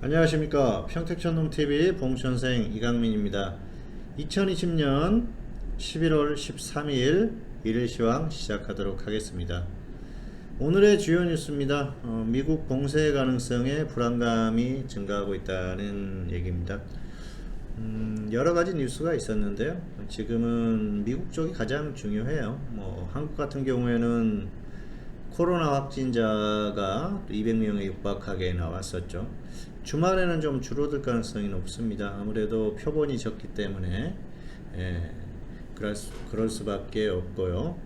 안녕하십니까. 평택촌놈TV 봉천생 이강민입니다. 2020년 11월 13일 일일시황 시작하도록 하겠습니다. 오늘의 주요 뉴스입니다. 미국 봉쇄 가능성에 불안감이 증가하고 있다는 얘기입니다. 여러가지 뉴스가 있었는데요. 지금은 미국 쪽이 가장 중요해요. 한국 같은 경우에는 코로나 확진자가 200명에 육박하게 나왔었죠. 주말에는 좀 줄어들 가능성이 높습니다. 아무래도 표본이 적기 때문에 그럴 수밖에 없고요.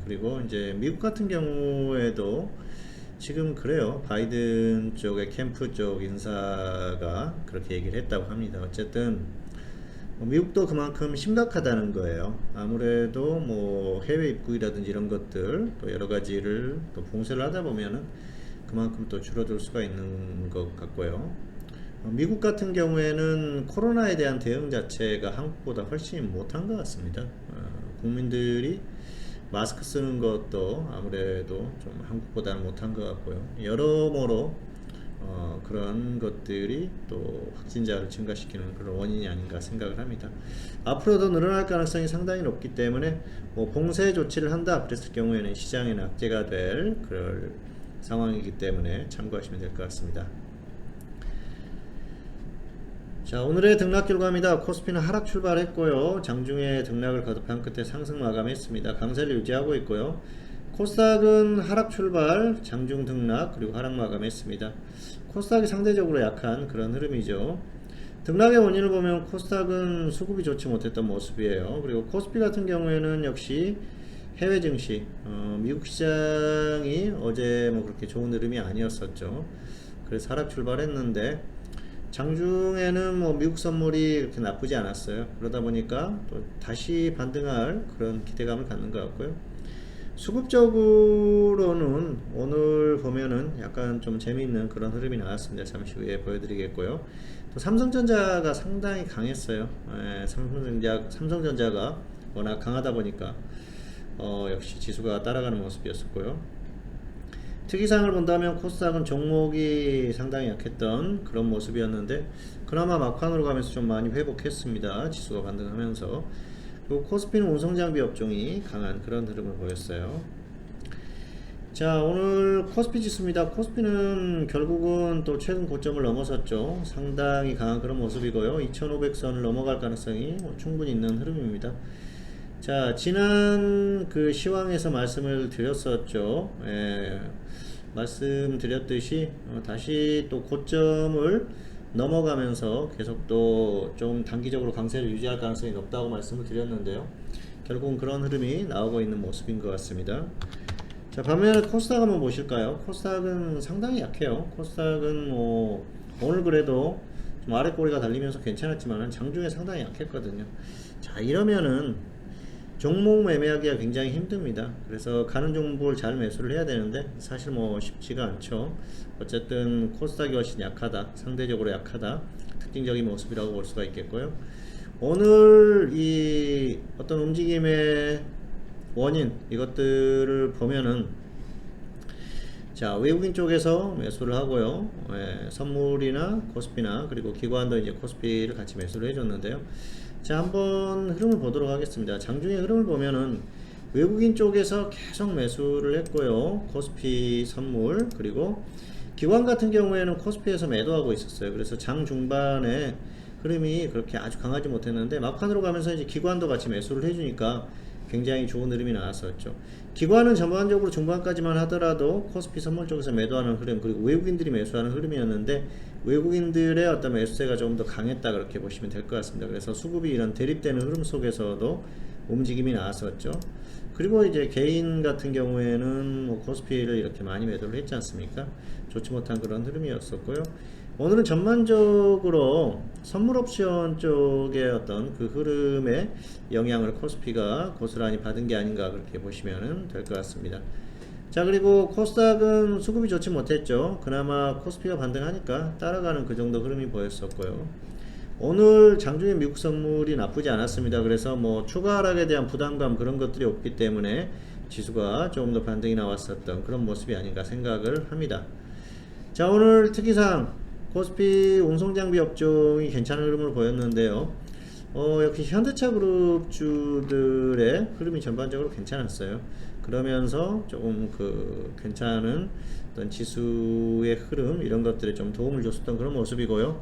그리고 이제 미국 같은 경우에도 지금 그래요. 바이든 쪽의 캠프 쪽 인사가 그렇게 얘기를 했다고 합니다. 어쨌든 미국도 그만큼 심각하다는 거예요. 아무래도 해외 입국이라든지 이런 것들 또 여러 가지를 또 봉쇄를 하다 보면은 그만큼 또 줄어들 수가 있는 것 같고요. 미국 같은 경우에는 코로나에 대한 대응 자체가 한국보다 훨씬 못한 것 같습니다. 국민들이 마스크 쓰는 것도 아무래도 좀 한국보다는 못한 것 같고요. 여러모로 그런 것들이 또 확진자를 증가시키는 그런 원인이 아닌가 생각을 합니다. 앞으로도 늘어날 가능성이 상당히 높기 때문에 봉쇄 조치를 한다 그랬을 경우에는 시장에는 악재가 될 그럴 상황이기 때문에 참고하시면 될 것 같습니다. 자, 오늘의 등락 결과입니다. 코스피는 하락 출발했고요. 장중에 등락을 거듭한 끝에 상승 마감했습니다. 강세를 유지하고 있고요. 코스닥은 하락 출발, 장중 등락, 그리고 하락 마감했습니다. 코스닥이 상대적으로 약한 그런 흐름이죠. 등락의 원인을 보면 코스닥은 수급이 좋지 못했던 모습이에요. 그리고 코스피 같은 경우에는 역시 해외 증시, 미국 시장이 어제 그렇게 좋은 흐름이 아니었었죠. 그래서 하락 출발했는데 장중에는 미국 선물이 그렇게 나쁘지 않았어요. 그러다 보니까 또 다시 반등할 그런 기대감을 갖는 것 같고요. 수급적으로는 오늘 보면은 약간 좀 재미있는 그런 흐름이 나왔습니다. 잠시 후에 보여드리겠고요. 또 삼성전자가 상당히 강했어요. 삼성전자가 워낙 강하다 보니까 역시 지수가 따라가는 모습이었었고요. 특이사항을 본다면 코스닥은 종목이 상당히 약했던 그런 모습이었는데 그나마 막판으로 가면서 좀 많이 회복했습니다. 지수가 반등하면서. 그리고 코스피는 운송장비 업종이 강한 그런 흐름을 보였어요. 자, 오늘 코스피 지수입니다. 코스피는 결국은 또 최근 고점을 넘어섰죠. 상당히 강한 그런 모습이고요. 2500선을 넘어갈 가능성이 충분히 있는 흐름입니다. 자, 지난 그 시황에서 말씀을 드렸었죠. 말씀드렸듯이 다시 또 고점을 넘어가면서 계속 또 좀 단기적으로 강세를 유지할 가능성이 높다고 말씀을 드렸는데요. 결국은 그런 흐름이 나오고 있는 모습인 것 같습니다. 자, 반면에 코스닥 한번 보실까요? 코스닥은 상당히 약해요. 코스닥은 오늘 그래도 좀 아래 꼬리가 달리면서 괜찮았지만 장중에 상당히 약했거든요. 자, 이러면은 종목 매매하기가 굉장히 힘듭니다. 그래서 가는 종목을 잘 매수를 해야 되는데 사실 쉽지가 않죠. 어쨌든 코스닥이 훨씬 약하다, 상대적으로 약하다, 특징적인 모습이라고 볼 수가 있겠고요. 오늘 이 어떤 움직임의 원인 이것들을 보면은 자, 외국인 쪽에서 매수를 하고요. 선물이나 코스피나 그리고 기관도 이제 코스피를 같이 매수를 해줬는데요. 자, 한번 흐름을 보도록 하겠습니다. 장중의 흐름을 보면은 외국인 쪽에서 계속 매수를 했고요. 코스피 선물 그리고 기관 같은 경우에는 코스피에서 매도하고 있었어요. 그래서 장 중반에 흐름이 그렇게 아주 강하지 못했는데 막판으로 가면서 이제 기관도 같이 매수를 해주니까 굉장히 좋은 흐름이 나왔었죠. 기관은 전반적으로 중반까지만 하더라도 코스피 선물 쪽에서 매도하는 흐름 그리고 외국인들이 매수하는 흐름이었는데 외국인들의 어떤 매수세가 조금 더 강했다 그렇게 보시면 될 것 같습니다. 그래서 수급이 이런 대립되는 흐름 속에서도 움직임이 나왔었죠. 그리고 이제 개인 같은 경우에는 코스피를 이렇게 많이 매도를 했지 않습니까? 좋지 못한 그런 흐름이었었고요. 오늘은 전반적으로 선물 옵션 쪽의 어떤 그 흐름의 영향을 코스피가 고스란히 받은 게 아닌가 그렇게 보시면 될 것 같습니다. 자, 그리고 코스닥은 수급이 좋지 못했죠. 그나마 코스피가 반등하니까 따라가는 그 정도 흐름이 보였었고요. 오늘 장중에 미국 선물이 나쁘지 않았습니다. 그래서 추가 하락에 대한 부담감 그런 것들이 없기 때문에 지수가 조금 더 반등이 나왔었던 그런 모습이 아닌가 생각을 합니다. 자, 오늘 특이사항 코스피 운송장비 업종이 괜찮은 흐름을 보였는데요. 역시 현대차 그룹 주들의 흐름이 전반적으로 괜찮았어요. 그러면서 조금 괜찮은 어떤 지수의 흐름 이런 것들에 좀 도움을 줬었던 그런 모습이고요.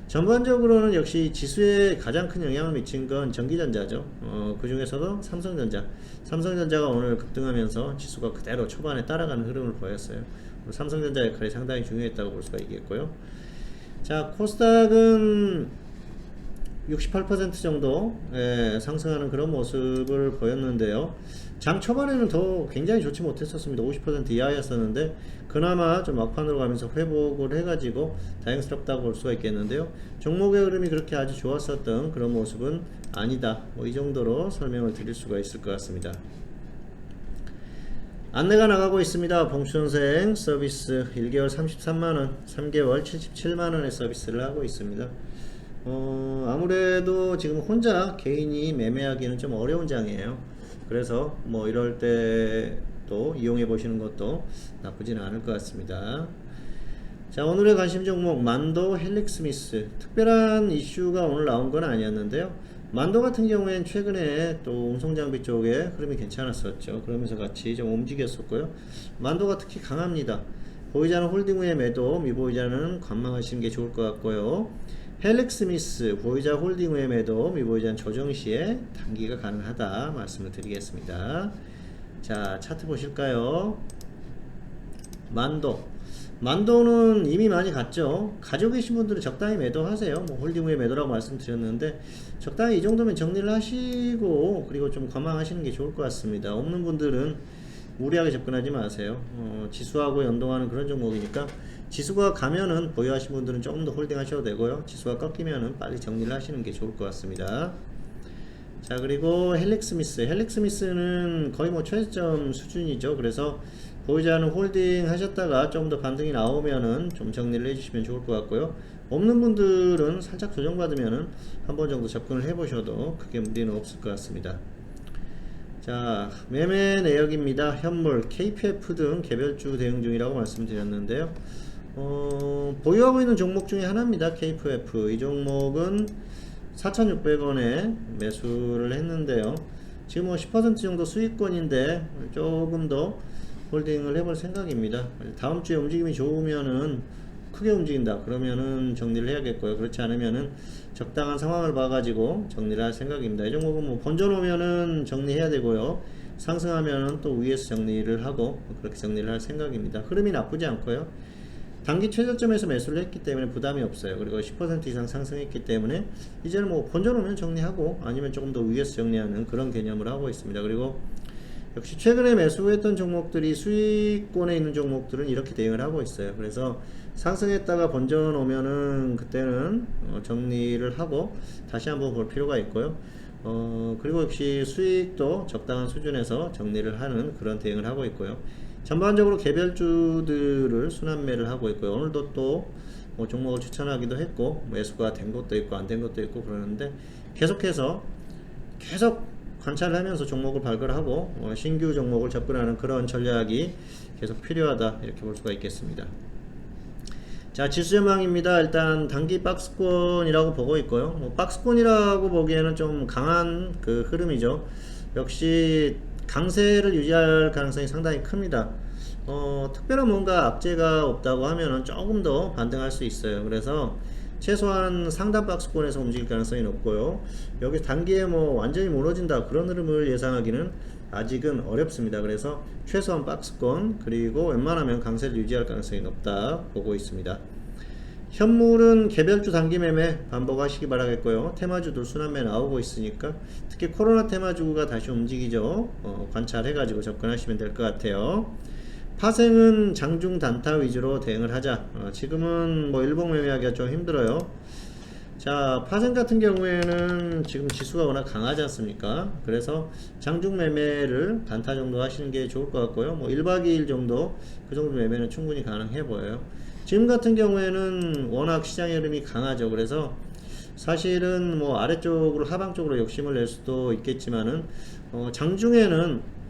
전반적으로는 역시 지수에 가장 큰 영향을 미친 건 전기전자죠. 그 중에서도 삼성전자가 오늘 급등하면서 지수가 그대로 초반에 따라가는 흐름을 보였어요. 삼성전자 역할이 상당히 중요했다고 볼 수가 있겠고요. 자, 코스닥은 68% 정도 상승하는 그런 모습을 보였는데요. 장 초반에는 더 굉장히 좋지 못했었습니다. 50% 이하였었는데 그나마 좀 막판으로 가면서 회복을 해가지고 다행스럽다고 볼 수가 있겠는데요. 종목의 흐름이 그렇게 아주 좋았었던 그런 모습은 아니다. 뭐 이 정도로 설명을 드릴 수가 있을 것 같습니다. 안내가 나가고 있습니다. 봉춘생 서비스 1개월 33만원, 3개월 77만원의 서비스를 하고 있습니다. 아무래도 지금 혼자 개인이 매매하기는 좀 어려운 장이에요. 그래서 뭐 이럴 때 또 이용해 보시는 것도 나쁘지는 않을 것 같습니다. 자, 오늘의 관심 종목 만도 헬릭스미스. 특별한 이슈가 오늘 나온 건 아니었는데요. 만도 같은 경우에는 최근에 또 운송장비 쪽에 흐름이 괜찮았었죠. 그러면서 같이 좀 움직였었고요. 만도가 특히 강합니다. 보이자는 홀딩 후에 매도, 미보이자는 관망하시는 게 좋을 것 같고요. 헬릭스미스 보이자 홀딩 후에 매도, 미보이자는 조정 시에 단기가 가능하다 말씀을 드리겠습니다. 자, 차트 보실까요? 만도는 이미 많이 갔죠. 가지고 계신 분들은 적당히 매도하세요. 뭐 홀딩 후에 매도라고 말씀드렸는데 적당히 이 정도면 정리를 하시고 그리고 좀 관망하시는 게 좋을 것 같습니다. 없는 분들은 무리하게 접근하지 마세요. 지수하고 연동하는 그런 종목이니까 지수가 가면은 보유하신 분들은 조금 더 홀딩 하셔도 되고요. 지수가 꺾이면은 빨리 정리를 하시는 게 좋을 것 같습니다. 자, 그리고 헬릭스미스는 거의 뭐 최저점 수준이죠. 그래서 보이지 않는 홀딩 하셨다가 좀 더 반등이 나오면은 좀 정리를 해주시면 좋을 것 같고요. 없는 분들은 살짝 조정받으면은 한 번 정도 접근을 해보셔도 크게 문제는 없을 것 같습니다. 자, 매매 내역입니다. 현물, KPF 등 개별주 대응 중이라고 말씀드렸는데요. 보유하고 있는 종목 중에 하나입니다. KPF. 이 종목은 4,600원에 매수를 했는데요. 지금 뭐 10% 정도 수익권인데 조금 더 홀딩을 해볼 생각입니다. 다음 주에 움직임이 좋으면은 크게 움직인다 그러면은 정리를 해야겠고요. 그렇지 않으면은 적당한 상황을 봐가지고 정리를 할 생각입니다. 이 종목은 뭐 번져놓으면은 정리해야 되고요. 상승하면은 또 위에서 정리를 하고 그렇게 정리를 할 생각입니다. 흐름이 나쁘지 않고요. 단기 최저점에서 매수를 했기 때문에 부담이 없어요. 그리고 10% 이상 상승했기 때문에 이제는 뭐 번져놓으면 정리하고 아니면 조금 더 위에서 정리하는 그런 개념을 하고 있습니다. 그리고 역시 최근에 매수했던 종목들이 수익권에 있는 종목들은 이렇게 대응을 하고 있어요. 그래서 상승했다가 번져 놓으면은 그때는 정리를 하고 다시 한번 볼 필요가 있고요. 그리고 역시 수익도 적당한 수준에서 정리를 하는 그런 대응을 하고 있고요. 전반적으로 개별주들을 순환매를 하고 있고요. 오늘도 또 뭐 종목을 추천하기도 했고 매수가 된 것도 있고 안 된 것도 있고 그러는데 계속 관찰을 하면서 종목을 발굴하고 신규 종목을 접근하는 그런 전략이 계속 필요하다 이렇게 볼 수가 있겠습니다. 자, 지수 전망입니다. 일단 단기 박스권이라고 보고 있고요. 박스권이라고 보기에는 좀 강한 그 흐름이죠. 역시 강세를 유지할 가능성이 상당히 큽니다. 특별한 뭔가 악재가 없다고 하면은 조금 더 반등할 수 있어요. 그래서 최소한 상단 박스권에서 움직일 가능성이 높고요. 여기 단기에 뭐 완전히 무너진다 그런 흐름을 예상하기는 아직은 어렵습니다. 그래서 최소한 박스권 그리고 웬만하면 강세를 유지할 가능성이 높다 보고 있습니다. 현물은 개별주 단기 매매 반복하시기 바라겠고요. 테마주들 순환매 나오고 있으니까 특히 코로나 테마주가 다시 움직이죠. 관찰해가지고 접근하시면 될 것 같아요. 파생은 장중 단타 위주로 대응을 하자. 지금은 뭐 일봉 매매하기가 좀 힘들어요. 자, 파생 같은 경우에는 지금 지수가 워낙 강하지 않습니까? 그래서 장중 매매를 단타 정도 하시는 게 좋을 것 같고요. 뭐 1박 2일 정도 그 정도 매매는 충분히 가능해 보여요. 지금 같은 경우에는 워낙 시장의 흐름이 강하죠. 그래서 사실은 뭐 아래쪽으로 하방 쪽으로 욕심을 낼 수도 있겠지만은 장중에는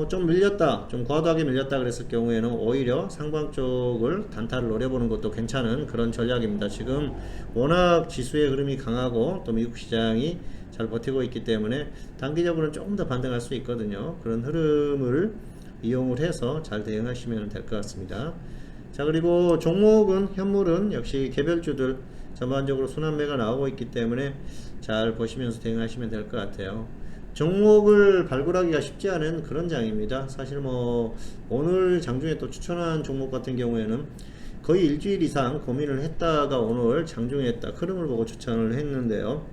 좀 밀렸다, 좀 과도하게 밀렸다 그랬을 경우에는 오히려 상방 쪽을 단타를 노려보는 것도 괜찮은 그런 전략입니다. 지금 워낙 지수의 흐름이 강하고 또 미국 시장이 잘 버티고 있기 때문에 단기적으로는 조금 더 반등할 수 있거든요. 그런 흐름을 이용을 해서 잘 대응하시면 될 것 같습니다. 자, 그리고 종목은, 현물은 역시 개별주들 전반적으로 순환매가 나오고 있기 때문에 잘 보시면서 대응하시면 될 것 같아요. 종목을 발굴하기가 쉽지 않은 그런 장입니다. 사실 뭐 오늘 장중에 또 추천한 종목 같은 경우에는 거의 일주일 이상 고민을 했다가 오늘 장중에 딱 흐름을 보고 추천을 했는데요.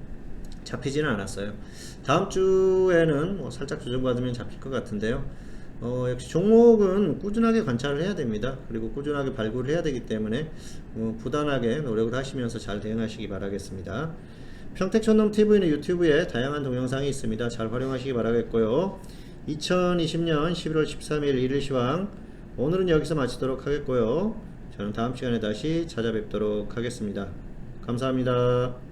잡히지는 않았어요. 다음 주에는 뭐 살짝 조정받으면 잡힐 것 같은데요. 역시 종목은 꾸준하게 관찰을 해야 됩니다. 그리고 꾸준하게 발굴을 해야 되기 때문에 부단하게 노력을 하시면서 잘 대응하시기 바라겠습니다. 평택촌놈TV는 유튜브에 다양한 동영상이 있습니다. 잘 활용하시기 바라겠고요. 2020년 11월 13일 일일시황 오늘은 여기서 마치도록 하겠고요. 저는 다음 시간에 다시 찾아뵙도록 하겠습니다. 감사합니다.